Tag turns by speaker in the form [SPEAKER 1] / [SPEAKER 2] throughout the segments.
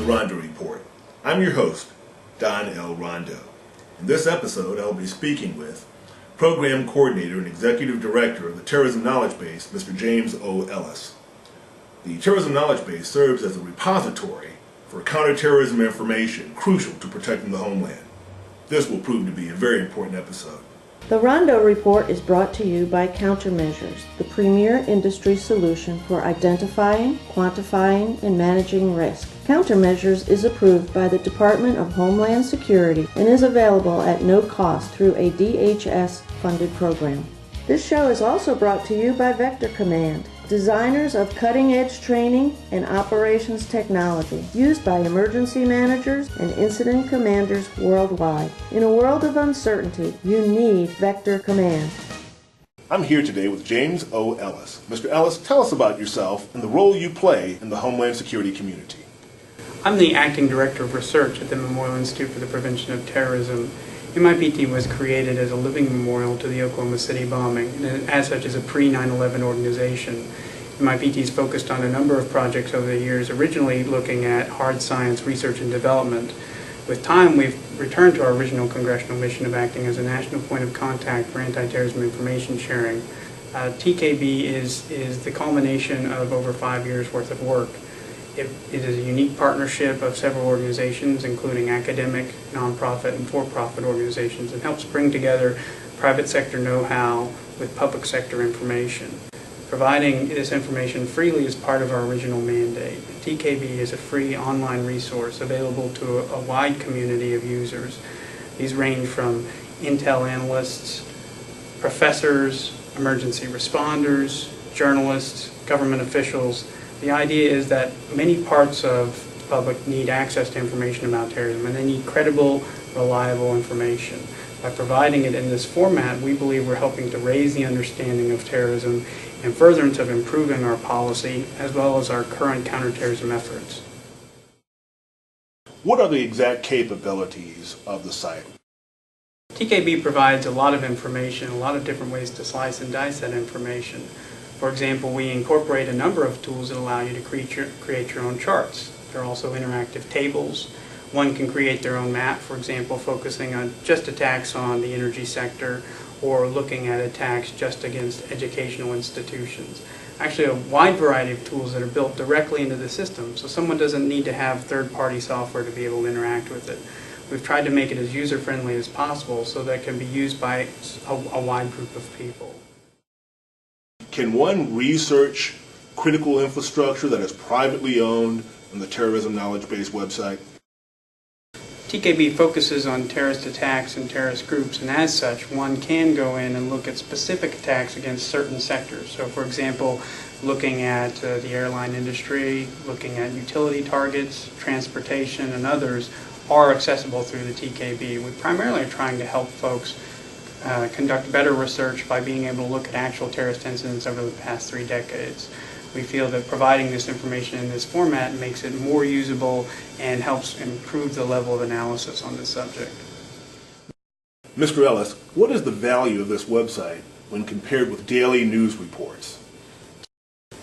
[SPEAKER 1] the Rondo Report. I'm your host, Don L. Rondo. In this episode, I'll be speaking with Program Coordinator and Executive Director of the Terrorism Knowledge Base, Mr. James O. Ellis. The Terrorism Knowledge Base serves as a repository for counterterrorism information crucial to protecting the homeland. This will prove to be a very important episode.
[SPEAKER 2] The Rondo Report is brought to you by Countermeasures, the premier industry solution for identifying, quantifying, and managing risk. Countermeasures is approved by the Department of Homeland Security and is available at no cost through a DHS-funded program. This show is also brought to you by Vector Command, designers of cutting-edge training and operations technology used by emergency managers and incident commanders worldwide. In a world of uncertainty, you need Vector Command.
[SPEAKER 1] I'm here today with James O. Ellis. Mr. Ellis, tell us about yourself and the role you play in the Homeland Security community.
[SPEAKER 3] I'm the Acting Director of Research at the Memorial Institute for the Prevention of Terrorism. MIPT was created as a living memorial to the Oklahoma City bombing, and as such is a pre-9/11 organization. MIPT is focused on a number of projects over the years, originally looking at hard science research and development. With time, we've returned to our original congressional mission of acting as a national point of contact for anti-terrorism information sharing. TKB is the culmination of over 5 years' worth of work. It is a unique partnership of several organizations, including academic, nonprofit, and for-profit organizations, and helps bring together private sector know-how with public sector information. Providing this information freely is part of our original mandate. TKB is a free online resource available to a wide community of users. These range from intel analysts, professors, emergency responders, journalists, government officials. The idea is that many parts of the public need access to information about terrorism, and they need credible, reliable information. By providing it in this format, we believe we're helping to raise the understanding of terrorism in furtherance of improving our policy as well as our current counterterrorism efforts.
[SPEAKER 1] What are the exact capabilities of the site?
[SPEAKER 3] TKB provides a lot of information, a lot of different ways to slice and dice that information. For example, we incorporate a number of tools that allow you to create your own charts. There are also interactive tables. One can create their own map, for example, focusing on just attacks on the energy sector or looking at attacks just against educational institutions. Actually, a wide variety of tools that are built directly into the system, so someone doesn't need to have third-party software to be able to interact with it. We've tried to make it as user-friendly as possible so that it can be used by a wide group of people.
[SPEAKER 1] Can one research critical infrastructure that is privately owned on the Terrorism Knowledge Base website?
[SPEAKER 3] TKB focuses on terrorist attacks and terrorist groups, and as such, one can go in and look at specific attacks against certain sectors. So, for example, looking at the airline industry, looking at utility targets, transportation, and others are accessible through the TKB. We primarily are trying to help folks conduct better research by being able to look at actual terrorist incidents over the past 3 decades. We feel that providing this information in this format makes it more usable and helps improve the level of analysis on this subject.
[SPEAKER 1] Mr. Ellis, what is the value of this website when compared with daily news reports?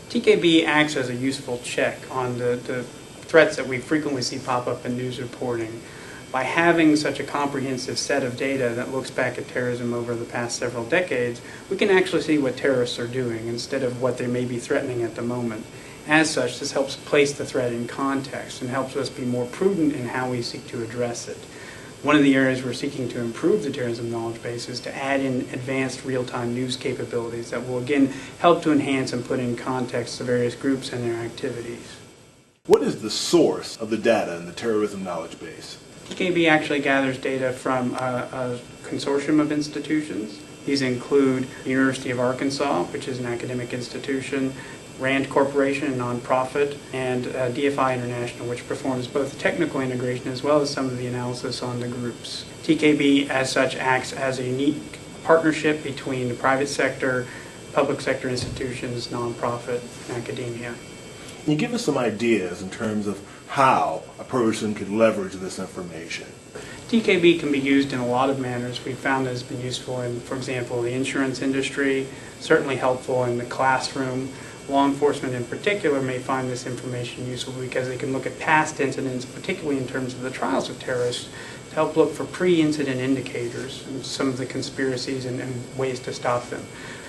[SPEAKER 3] TKB acts as a useful check on the threats that we frequently see pop up in news reporting. By having such a comprehensive set of data that looks back at terrorism over the past several decades, we can actually see what terrorists are doing instead of what they may be threatening at the moment. As such, this helps place the threat in context and helps us be more prudent in how we seek to address it. One of the areas we're seeking to improve the terrorism knowledge base is to add in advanced real-time news capabilities that will again help to enhance and put in context the various groups and their activities.
[SPEAKER 1] What is the source of the data in the Terrorism Knowledge Base?
[SPEAKER 3] TKB actually gathers data from a consortium of institutions. These include the University of Arkansas, which is an academic institution, RAND Corporation, a nonprofit, and DFI International, which performs both technical integration as well as some of the analysis on the groups. TKB, as such, acts as a unique partnership between the private sector, public sector institutions, nonprofit, and academia.
[SPEAKER 1] Can you give us some ideas in terms of how a person could leverage this information?
[SPEAKER 3] TKB can be used in a lot of manners. We've found that it's been useful in, for example, the insurance industry, certainly helpful in the classroom. Law enforcement in particular may find this information useful because they can look at past incidents, particularly in terms of the trials of terrorists, to help look for pre-incident indicators and some of the conspiracies and ways to stop them.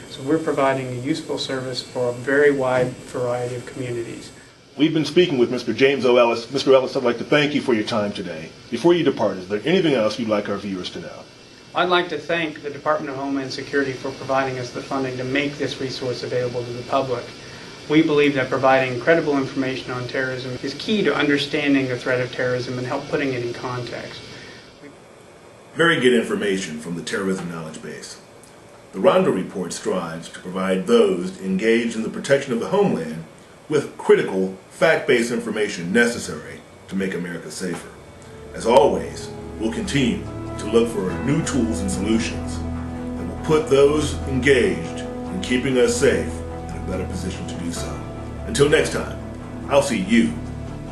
[SPEAKER 3] So we're providing a useful service for a very wide variety of communities.
[SPEAKER 1] We've been speaking with Mr. James O. Ellis. Mr. Ellis, I'd like to thank you for your time today. Before you depart, is there anything else you'd like our viewers to know?
[SPEAKER 3] I'd like to thank the Department of Homeland Security for providing us the funding to make this resource available to the public. We believe that providing credible information on terrorism is key to understanding the threat of terrorism and help putting it in context.
[SPEAKER 1] Very good information from the Terrorism Knowledge Base. The Rondo Report strives to provide those engaged in the protection of the homeland with critical, fact-based information necessary to make America safer. As always, we'll continue to look for new tools and solutions that will put those engaged in keeping us safe in a better position to do so. Until next time, I'll see you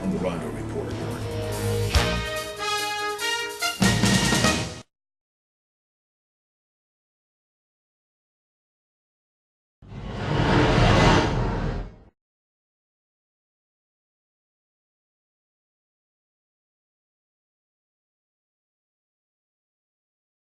[SPEAKER 1] on the Rondo Report.